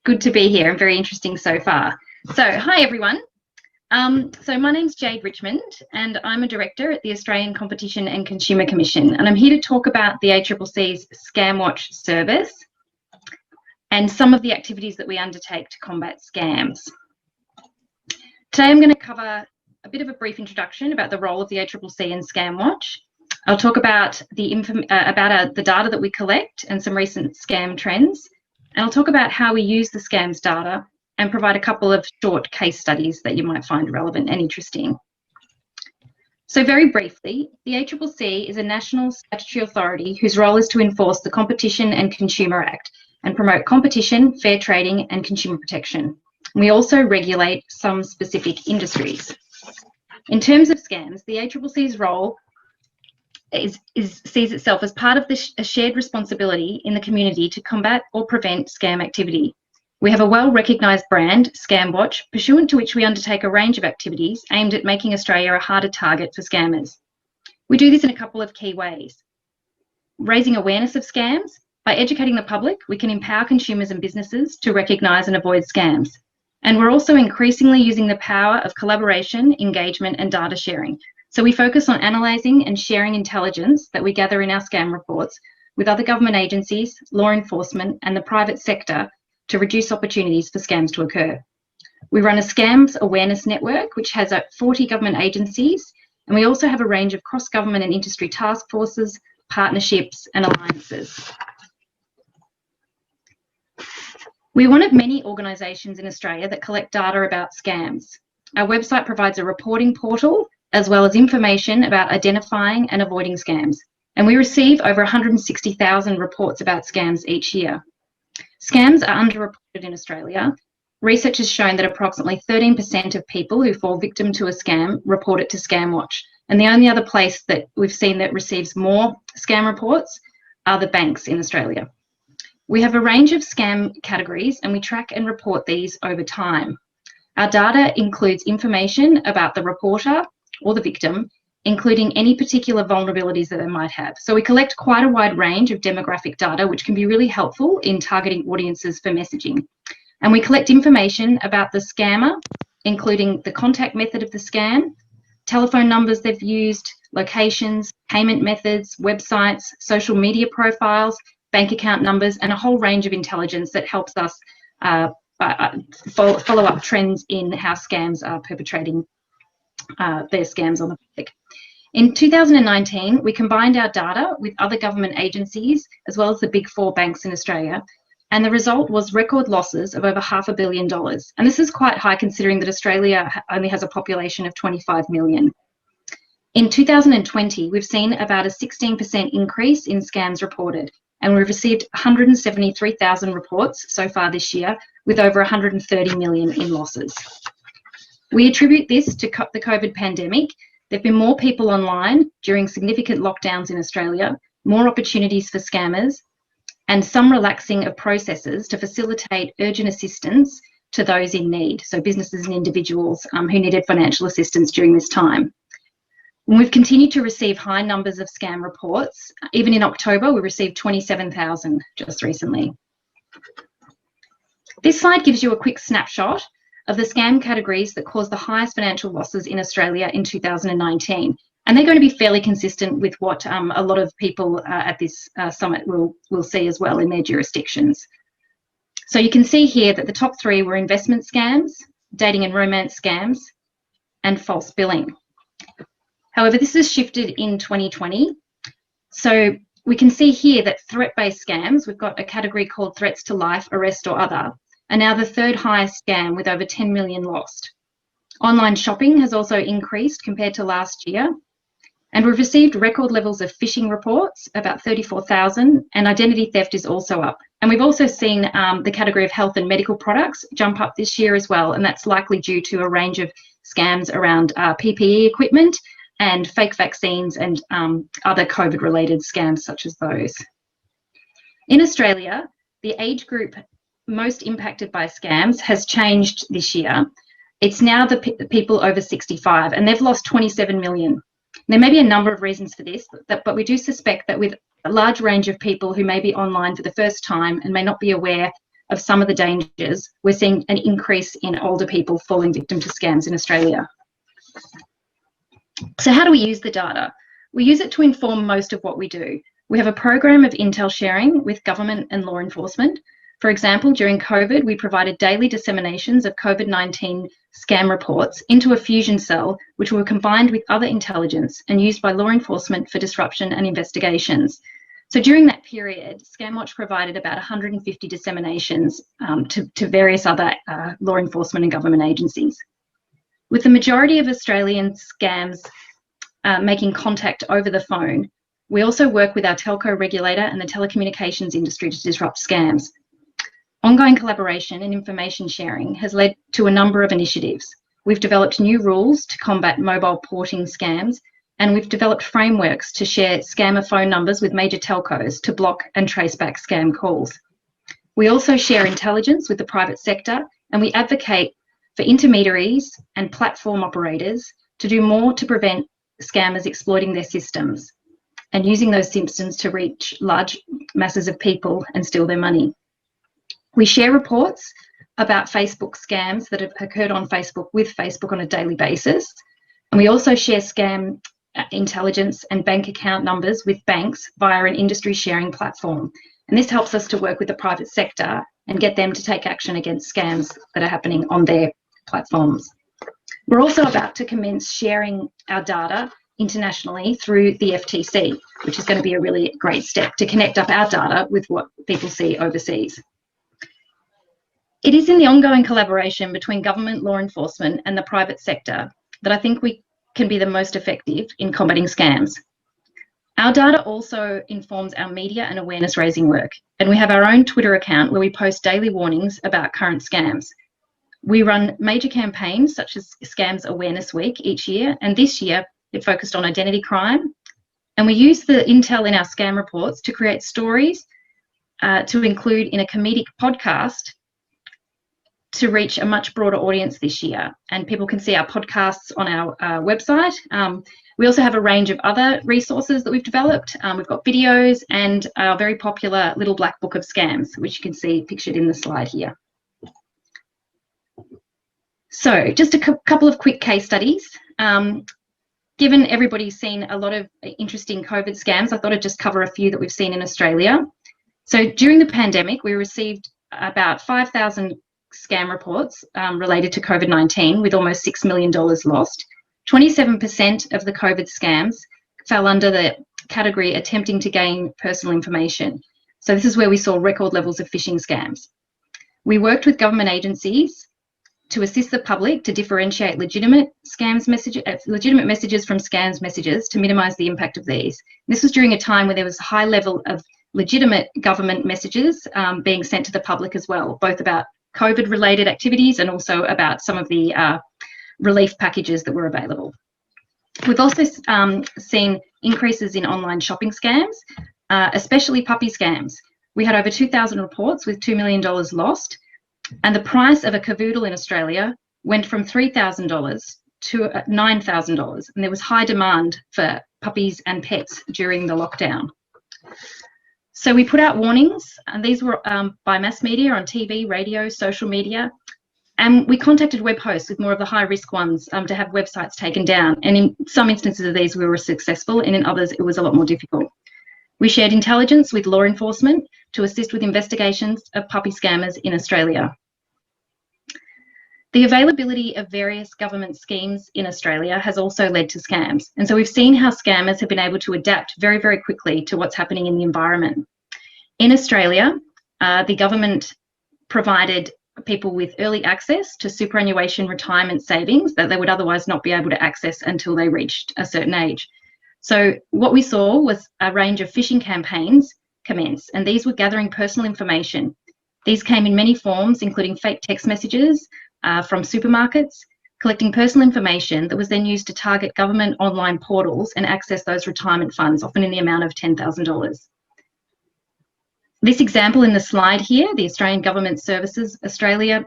Good to be here and very interesting so far. So hi everyone. So my name's Jayde Richmond and I'm a director at the Australian Competition and Consumer Commission, and I'm here to talk about the ACCC's ScamWatch service and some of the activities that we undertake to combat scams. Today I'm going to cover a bit of a brief introduction about the role of the ACCC and ScamWatch. I'll talk about the data that we collect and some recent scam trends. And I'll talk about how we use the scams data and provide a couple of short case studies that you might find relevant and interesting. So very briefly, the ACCC is a national statutory authority whose role is to enforce the Competition and Consumer Act and promote competition, fair trading and consumer protection. We also regulate some specific industries. In terms of scams, the ACCC's role sees itself as part of a shared responsibility in the community to combat or prevent scam activity. We have a well-recognised brand, ScamWatch, pursuant to which we undertake a range of activities aimed at making Australia a harder target for scammers. We do this in a couple of key ways. Raising awareness of scams. By educating the public, we can empower consumers and businesses to recognise and avoid scams. And we're also increasingly using the power of collaboration, engagement and data sharing. So we focus on analysing and sharing intelligence that we gather in our scam reports with other government agencies, law enforcement and the private sector to reduce opportunities for scams to occur. We run a scams awareness network which has 40 government agencies, and we also have a range of cross-government and industry task forces, partnerships and alliances. We're one of many organisations in Australia that collect data about scams. Our website provides a reporting portal as well as information about identifying and avoiding scams. And we receive over 160,000 reports about scams each year. Scams are underreported in Australia. Research has shown that approximately 13% of people who fall victim to a scam report it to ScamWatch. And the only other place that we've seen that receives more scam reports are the banks in Australia. We have a range of scam categories and we track and report these over time. Our data includes information about the reporter or the victim, including any particular vulnerabilities that they might have. So we collect quite a wide range of demographic data, which can be really helpful in targeting audiences for messaging. And we collect information about the scammer, including the contact method of the scam, telephone numbers they've used, locations, payment methods, websites, social media profiles, bank account numbers, and a whole range of intelligence that helps us follow up trends in how scams are perpetrating their scams on the public. In 2019, we combined our data with other government agencies as well as the big 4 banks in Australia, and the result was record losses of over $500 million. And this is quite high considering that Australia only has a population of 25 million. In 2020, we've seen about a 16% increase in scams reported, and we've received 173,000 reports so far this year with over 130 million in losses. We attribute this to the COVID pandemic. There have been more people online during significant lockdowns in Australia, more opportunities for scammers, and some relaxing of processes to facilitate urgent assistance to those in need, so businesses and individuals who needed financial assistance during this time. And we've continued to receive high numbers of scam reports. Even in October, we received 27,000 just recently. This slide gives you a quick snapshot of the scam categories that caused the highest financial losses in Australia in 2019. And they're going to be fairly consistent with what a lot of people at this summit will see as well in their jurisdictions. So you can see here that the top 3 were investment scams, dating and romance scams, and false billing. However, this has shifted in 2020. So we can see here that threat-based scams, we've got a category called threats to life, arrest or other, are now the 3rd highest scam with over 10 million lost. Online shopping has also increased compared to last year. And we've received record levels of phishing reports, about 34,000, and identity theft is also up. And we've also seen the category of health and medical products jump up this year as well, and that's likely due to a range of scams around PPE equipment and fake vaccines and other COVID-related scams such as those. In Australia, the age group most impacted by scams has changed this year. It's now the people over 65, and they've lost 27 million. There may be a number of reasons for this, but we do suspect that with a large range of people who may be online for the first time and may not be aware of some of the dangers, we're seeing an increase in older people falling victim to scams in Australia. So how do we use the data? We use it to inform most of what we do. We have a program of intel sharing with government and law enforcement. For example, during COVID, we provided daily disseminations of COVID-19 scam reports into a fusion cell, which were combined with other intelligence and used by law enforcement for disruption and investigations. So during that period, ScamWatch provided about 150 disseminations to various other law enforcement and government agencies. With the majority of Australian scams making contact over the phone, we also work with our telco regulator and the telecommunications industry to disrupt scams. Ongoing collaboration and information sharing has led to a number of initiatives. We've developed new rules to combat mobile porting scams, and we've developed frameworks to share scammer phone numbers with major telcos to block and trace back scam calls. We also share intelligence with the private sector, and we advocate for intermediaries and platform operators to do more to prevent scammers exploiting their systems and using those systems to reach large masses of people and steal their money. We share reports about Facebook scams that have occurred on Facebook with Facebook on a daily basis. And we also share scam intelligence and bank account numbers with banks via an industry sharing platform. And this helps us to work with the private sector and get them to take action against scams that are happening on their platforms. We're also about to commence sharing our data internationally through the FTC, which is going to be a really great step to connect up our data with what people see overseas. It is in the ongoing collaboration between government, law enforcement, and the private sector that I think we can be the most effective in combating scams. Our data also informs our media and awareness raising work, and we have our own Twitter account where we post daily warnings about current scams. We run major campaigns such as Scams Awareness Week each year, and this year it focused on identity crime. And we use the intel in our scam reports to create stories to include in a comedic podcast to reach a much broader audience this year. And people can see our podcasts on our website. We also have a range of other resources that we've developed. We've got videos and our very popular little black book of scams, which you can see pictured in the slide here. So just a couple of quick case studies. Given everybody's seen a lot of interesting COVID scams, I thought I'd just cover a few that we've seen in Australia. So during the pandemic, we received about 5,000 scam reports related to COVID-19 with almost $6 million lost. 27% of the COVID scams fell under the category attempting to gain personal information. So this is where we saw record levels of phishing scams. We worked with government agencies to assist the public to differentiate legitimate messages from scams messages to minimise the impact of these. This was during a time where there was a high level of legitimate government messages being sent to the public as well, both about COVID-related activities and also about some of the relief packages that were available. We've also seen increases in online shopping scams, especially puppy scams. We had over 2,000 reports with $2 million lost, and the price of a cavoodle in Australia went from $3,000 to $9,000, and there was high demand for puppies and pets during the lockdown. So we put out warnings, and these were by mass media on TV, radio, social media, and we contacted web hosts with more of the high-risk ones to have websites taken down. And in some instances of these, we were successful, and in others, it was a lot more difficult. We shared intelligence with law enforcement to assist with investigations of puppy scammers in Australia. The availability of various government schemes in Australia has also led to scams. And so we've seen how scammers have been able to adapt very, very quickly to what's happening in the environment. In Australia, the government provided people with early access to superannuation retirement savings that they would otherwise not be able to access until they reached a certain age. So what we saw was a range of phishing campaigns commence, and these were gathering personal information. These came in many forms, including fake text messages from supermarkets, collecting personal information that was then used to target government online portals and access those retirement funds, often in the amount of $10,000. This example in the slide here, the Australian Government Services Australia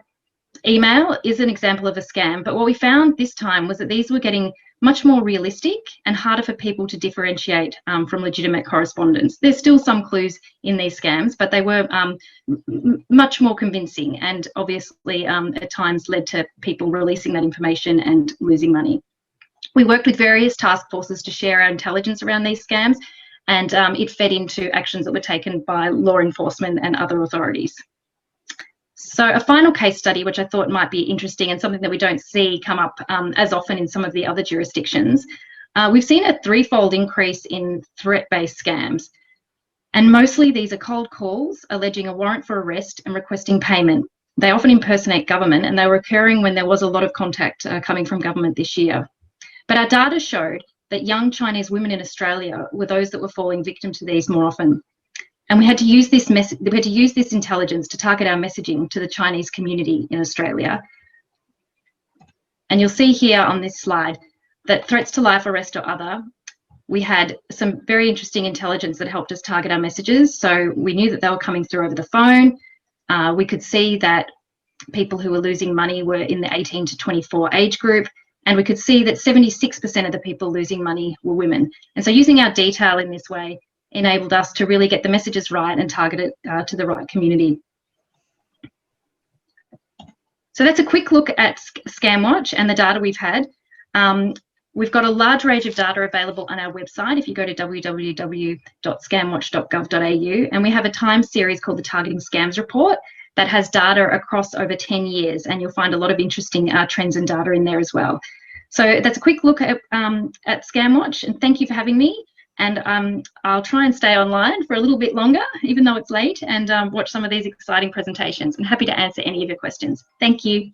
email, is an example of a scam. But what we found this time was that these were getting much more realistic and harder for people to differentiate from legitimate correspondence. There's still some clues in these scams, but they were much more convincing, and obviously at times led to people releasing that information and losing money. We worked with various task forces to share our intelligence around these scams, and it fed into actions that were taken by law enforcement and other authorities. So a final case study, which I thought might be interesting and something that we don't see come up as often in some of the other jurisdictions, we've seen a threefold increase in threat-based scams. And mostly these are cold calls alleging a warrant for arrest and requesting payment. They often impersonate government, and they were occurring when there was a lot of contact coming from government this year. But our data showed that young Chinese women in Australia were those that were falling victim to these more often. And we had to use this intelligence to target our messaging to the Chinese community in Australia. And you'll see here on this slide that threats to life, arrest or other, we had some very interesting intelligence that helped us target our messages. So we knew that they were coming through over the phone. We could see that people who were losing money were in the 18 to 24 age group. And we could see that 76% of the people losing money were women. And so using our detail in this way enabled us to really get the messages right and target it to the right community. So that's a quick look at ScamWatch and the data we've had. We've got a large range of data available on our website if you go to www.scamwatch.gov.au, and we have a time series called the Targeting Scams Report that has data across over 10 years, and you'll find a lot of interesting trends and data in there as well. So that's a quick look at ScamWatch, and thank you for having me. And I'll try and stay online for a little bit longer, even though it's late, and watch some of these exciting presentations. I'm happy to answer any of your questions. Thank you.